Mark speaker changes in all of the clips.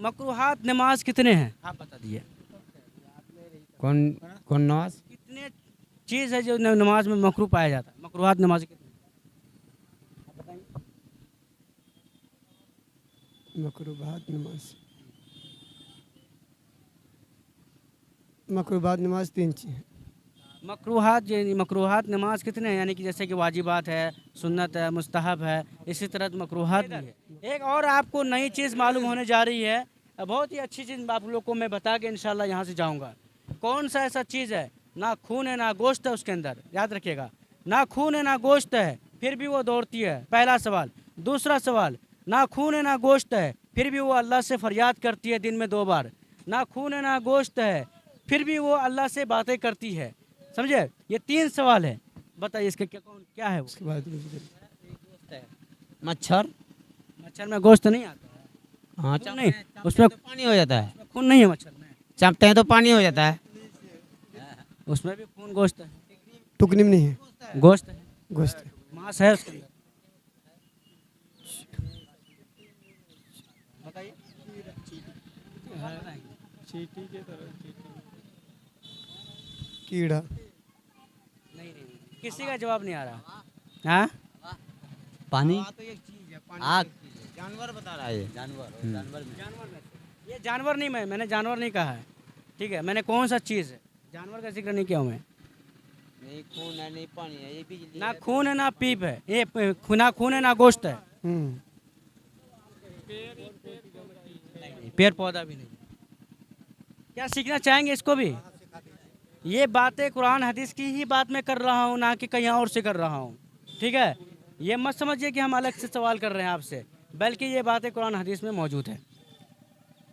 Speaker 1: मकरूहात नमाज कितने हैं आप बता दिए।
Speaker 2: कौन कौन नमाज?
Speaker 1: कितने चीज़ है जो नमाज में मकरूह पाया जाता है, मकरूहात नमाज कितने हैं? आप बताएंगे।
Speaker 3: मकरूबात नमाज मकरूबात नमाज 3 चीज़ है।
Speaker 1: मकरूहात नमाज कितने हैं, यानी कि जैसे कि वाजिबात है, सुन्नत है, मुस्तहब है, इसी तरह मकरूहात भी है। एक और आपको नई चीज़ मालूम होने जा रही है, बहुत ही अच्छी चीज़ आप लोग को मैं बता के इंशाल्लाह यहाँ से जाऊँगा। कौन सा ऐसा चीज़ है, ना खून है ना गोश्त है उसके अंदर, याद रखिएगा। ना खून है ना गोश्त है फिर भी वो दौड़ती है, पहला सवाल। दूसरा सवाल, ना खून है ना गोश्त है फिर भी वो अल्लाह से फरियाद करती है दिन में 2 बार। ना खून है ना गोश्त है फिर भी वो अल्लाह से बातें करती है। समझे, ये 3 सवाल है, बताइए इसके क्या है वो।
Speaker 3: उसके बाद
Speaker 2: मच्छर।
Speaker 1: मच्छर में गोश्त नहीं आता है।
Speaker 2: हाँ
Speaker 1: खून नहीं,
Speaker 2: उसमें
Speaker 1: उसमें
Speaker 2: तो पानी हो जाता है।
Speaker 1: खून नहीं है मच्छर में,
Speaker 2: चापते हैं तो पानी हो जाता है।
Speaker 1: उसमें भी खून गोश्त है,
Speaker 3: टुकनी में नहीं है,
Speaker 1: गोश्त है,
Speaker 3: गोश्त है।
Speaker 1: मांस है उसके अंदर। बताइए।
Speaker 3: कीड़ा।
Speaker 1: नहीं नहीं, किसी का जवाब नहीं आ रहा। हाँ,
Speaker 2: पानी।
Speaker 4: तो एक चीज है, पानी
Speaker 2: आग।
Speaker 4: एक चीज है।
Speaker 2: जानवर बता रहा है ये।
Speaker 4: जानवर में
Speaker 1: जानवर में से। ये जानवर नहीं, मैंने जानवर नहीं कहा है, ठीक है। मैंने कौन सा चीज़ है, जानवर का जिक्र नहीं किया हूँ मैं।
Speaker 4: नहीं खून है, नहीं पानी है, ये बिजली
Speaker 1: ना
Speaker 4: है।
Speaker 1: खून है ना पीप है, ये ना खून है ना गोश्त है।
Speaker 3: हम्म।
Speaker 1: नहीं, पेड़ पौधा भी नहीं। क्या सीखना चाहेंगे इसको भी? ये बातें कुरान हदीस की ही बात मैं कर रहा हूँ, ना कि कहीं और से कर रहा हूँ, ठीक है। ये मत समझिए कि हम अलग से सवाल कर रहे हैं आपसे, बल्कि ये बातें कुरान हदीस में मौजूद है।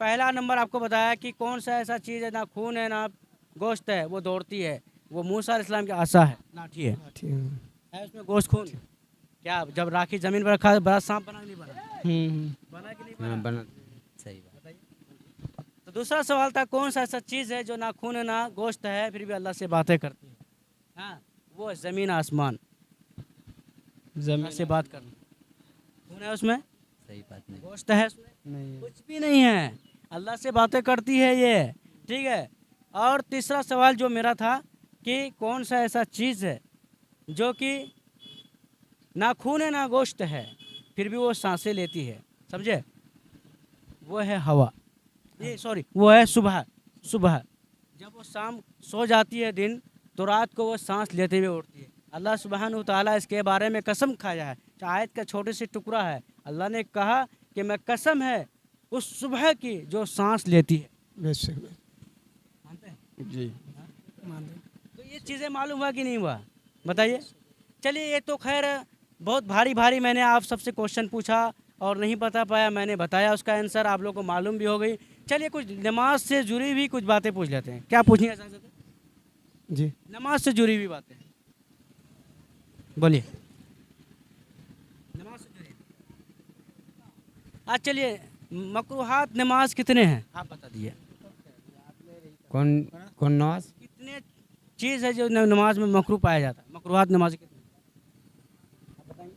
Speaker 1: पहला नंबर आपको बताया कि कौन सा ऐसा चीज़ है, ना खून है ना गोश्त है, वो दौड़ती है। वो मूसा अलैहिस्सलाम की आसा है, लाठी है।
Speaker 3: ठीक
Speaker 1: है उसमें गोश्त खून? क्या जब राखी जमीन पर रखा बड़ा सांप बना कि नहीं बना? बना कि नहीं
Speaker 2: हाँ,
Speaker 1: बना?
Speaker 2: बना। सही बात।
Speaker 1: तो दूसरा सवाल था, कौन सा ऐसा चीज़ है जो ना खून है ना गोश्त है फिर भी अल्लाह से बातें करती है? हाँ, वो है ज़मीन आसमान, जमीन से बात करना। खून है उसमें,
Speaker 2: सही बात नहीं।
Speaker 1: गोश्त है उसमें,
Speaker 3: नहीं।
Speaker 1: कुछ भी नहीं है, अल्लाह से बातें करती है ये, ठीक है। और तीसरा सवाल जो मेरा था कि कौन सा ऐसा चीज़ है जो कि ना खून है ना गोश्त है फिर भी वो सांसें लेती है, समझे? वो है हवा। ये सॉरी, वो है सुबह। सुबह जब वो शाम सो जाती है दिन, तो रात को वो सांस लेते हुए उठती है। अल्लाह सुब्हानहू तआला इसके बारे में कसम खाया है, आयत का छोटे से टुकड़ा है। अल्लाह ने कहा कि मैं कसम है उस सुबह की जो सांस लेती है।
Speaker 3: बेशक।
Speaker 1: मानते हैं?
Speaker 3: जी।
Speaker 1: तो ये चीज़ें मालूम हुआ कि नहीं हुआ, बताइए। चलिए, ये तो खैर बहुत भारी भारी मैंने आप सबसे क्वेश्चन पूछा और नहीं बता पाया, मैंने बताया उसका आंसर, आप लोगों को मालूम भी हो गई। चलिए, कुछ नमाज से जुड़ी हुई कुछ बातें पूछ लेते हैं। क्या पूछनी है इजाज़त है?
Speaker 3: जी।
Speaker 1: नमाज से जुड़ी हुई बातें बोलिए। नमाज से जुड़ी। आज चलिए, मकरूहात नमाज कितने हैं आप बता दिए।
Speaker 2: कौन कौन नमाज?
Speaker 1: कितने चीज़ है जो नमाज में मकरूह पाया जाता है, मकरूहात नमाज कितने हैं? आप बताएंगे।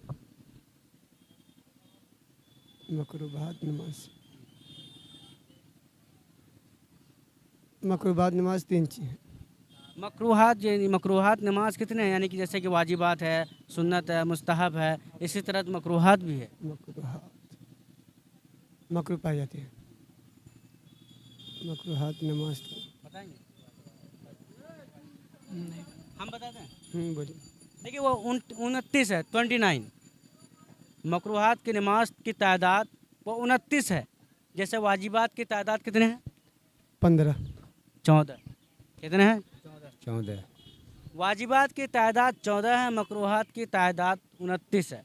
Speaker 3: मकरूबात नमाज मकरूबात नमाज 3 चीज़ है।
Speaker 1: मकरूहात नमाज कितने हैं, यानी कि जैसे कि वाजिबात है, सुन्नत है, मुस्तहब है, इसी तरह मकरूहात भी है।
Speaker 3: मकरूहात मकरूह पाई जाती है। मकरूहात नमाज
Speaker 1: बताएंगे, हम बताते हैं।
Speaker 3: बोलिए।
Speaker 1: देखिए, वो 29 है, 29 मकरूहात की नमाज की तादाद वो 29 है। जैसे वाजिबात की तादाद कितने हैं?
Speaker 3: 15।
Speaker 1: 14। कितने हैं?
Speaker 2: 14।
Speaker 1: वाजिबात की तादाद 14 है, मकरूहात की तादाद 29 है।